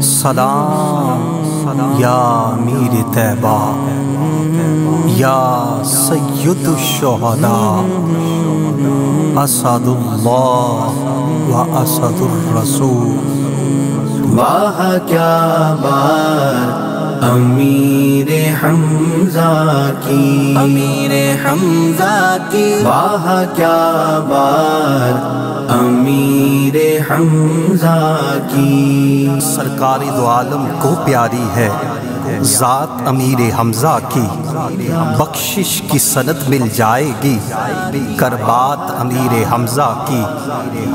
سلام یا امیر طیبہ یا سید الشہداء، اسد اللہ و اسد الرسول۔ واہ کیا بات امیر حمزہ کی، امیر حمزہ کی، واہ کیا بات امیر حمزہ کی۔ سرکار دو عالم کو پیاری ہے ذات امیر حمزہ کی، بخشش کی سند مل جائے گی کربات امیر حمزہ کی۔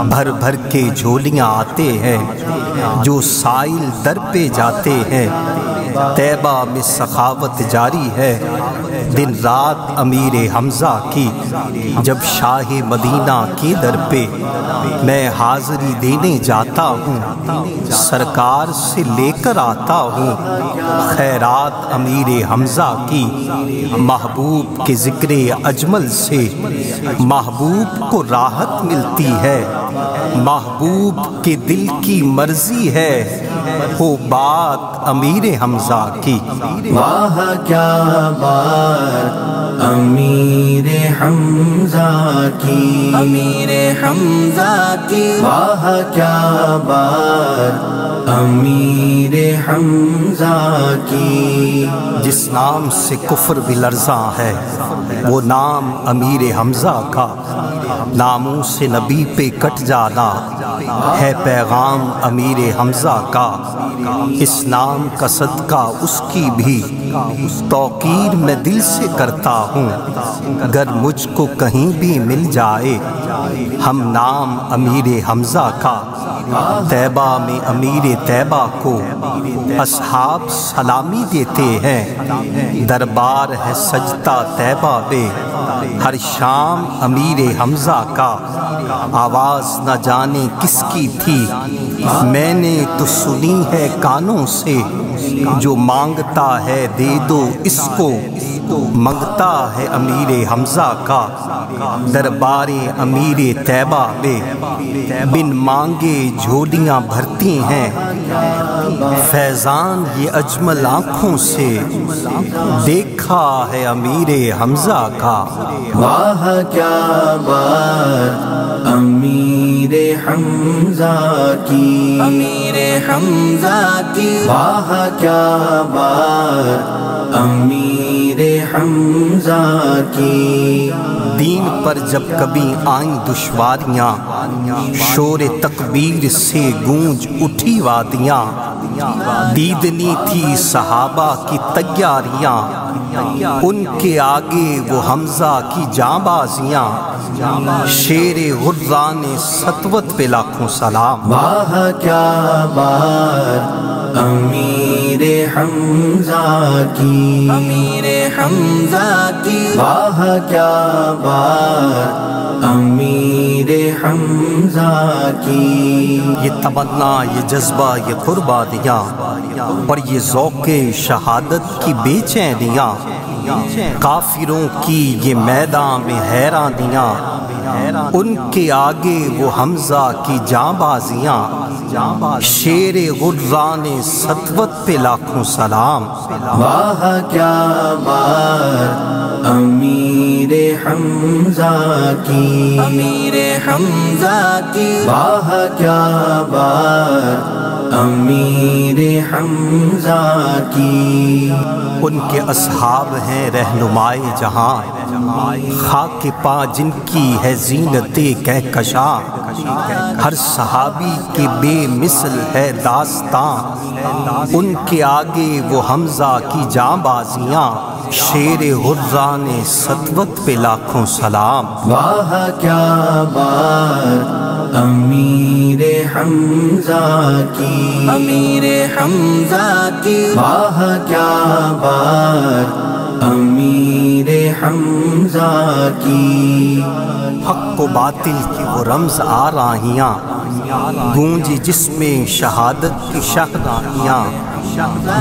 بھر بھر کے جھولیاں آتے ہیں جو سائل در پہ جاتے ہیں، طیبہ میں سخاوت جاری ہے دن رات امیر حمزہ کی۔ جب شاہ مدینہ کے در پہ میں حاضری دینے جاتا ہوں، سرکار سے لے کر آتا ہوں خیرات امیر حمزہ کی۔ محبوب کے ذکر اجمل سے محبوب کو راحت ملتی ہے، محبوب کے دل کی مرضی ہے وہ بات امیر حمزہ کی۔ واہ کیا بات امیر حمزہ کی، امیر حمزہ کی، واہ کیا بات امیر حمزہ کی۔ جس نام سے کفر بھی لرزاں ہے وہ نام امیر حمزہ کا، ناموں سے نبی پہ کٹ جانا ہے پیغام امیر حمزہ کا۔ اس نام کا صدقہ اس کی بھی توقیر میں دل سے کرتا ہوں، گر مجھ کو کہیں بھی مل جائے ہم نام امیر حمزہ کا۔ طیبہ میں امیر طیبہ کو اصحاب سلامی دیتے ہیں، دربار ہے سجدہ طیبہ میں ہر شام امیر حمزہ کا۔ آواز نہ جانے کس کی تھی میں نے تو سنی ہے کانوں سے، جو مانگتا ہے دے دو اس کو منگتا ہے امیر حمزہ کا۔ دربار امیر طیبہ میں بن مانگے جھولیاں بھرتی ہیں، فیضان یہ اجمل آنکھوں سے دیکھا ہے امیر حمزہ کا۔ واہ کیا بات امیر حمزہ کی، امیر حمزہ کی، واہ کیا بات امیر حمزہ کی۔ دین پر جب کبھی آئیں دشواریاں، شور تکبیر سے گونج اٹھی وادیاں، دیدنی تھی صحابہ کی تیاریاں، ان کے آگے وہ حمزہ کی جانبازیاں، شیر غران سطوت پہ لاکھوں سلام۔ واہ کیا بات امیر حمزہ کی، امیر حمزہ کی، واہ کیا بات امیر حمزہ کی۔ یہ تمنا، یہ جذبہ، یہ قربانیاں اور یہ ذوق شہادت کی بے چینیاں، کافروں کی یہ میدان میں حیرانیاں، ان کے آگے وہ حمزہ کی جانبازیاں، شیر غران سطوت پہ لاکھوں سلام۔ واہ کیا بات امیر حمزہ کی، امیر حمزہ کی، واہ کیا بات امیر حمزہ کی۔ ان کے اصحاب ہیں رہنمائے جہاں، خاک پا جن کی ہے زینت کہکشاں، ہر صحابی کے بے مثل ہے داستاں، ان کے آگے وہ حمزہ کی جانبازیاں، شیر غران سطوت پہ لاکھوں سلام۔ واہ کیا بات امیر حمزہ کی، امیر حمزہ کی، واہ کیا بات امیر حمزہ کی۔ حق و باطل کی وہ رمز آراہیاں، گونجی جس میں شہادت کی شہنائیاں،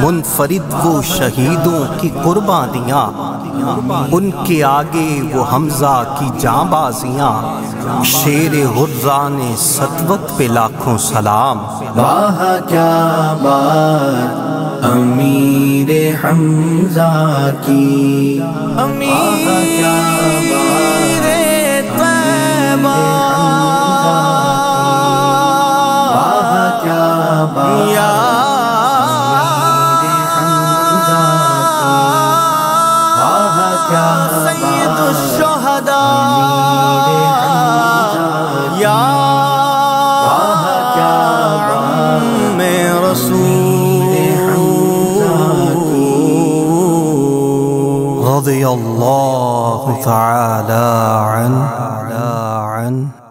منفرد وہ شہیدوں کی قربانیاں، ان کے آگے وہ حمزہ کی جاں بازیاں، شیر غرزان سطوت پہ لاکھوں سلام۔ واہ کیا بات امیر حمزہ کی، امیر طیبہ، واہ کیا بات سید الشہداء یا عم رسول رضی اللہ تعالی عنہ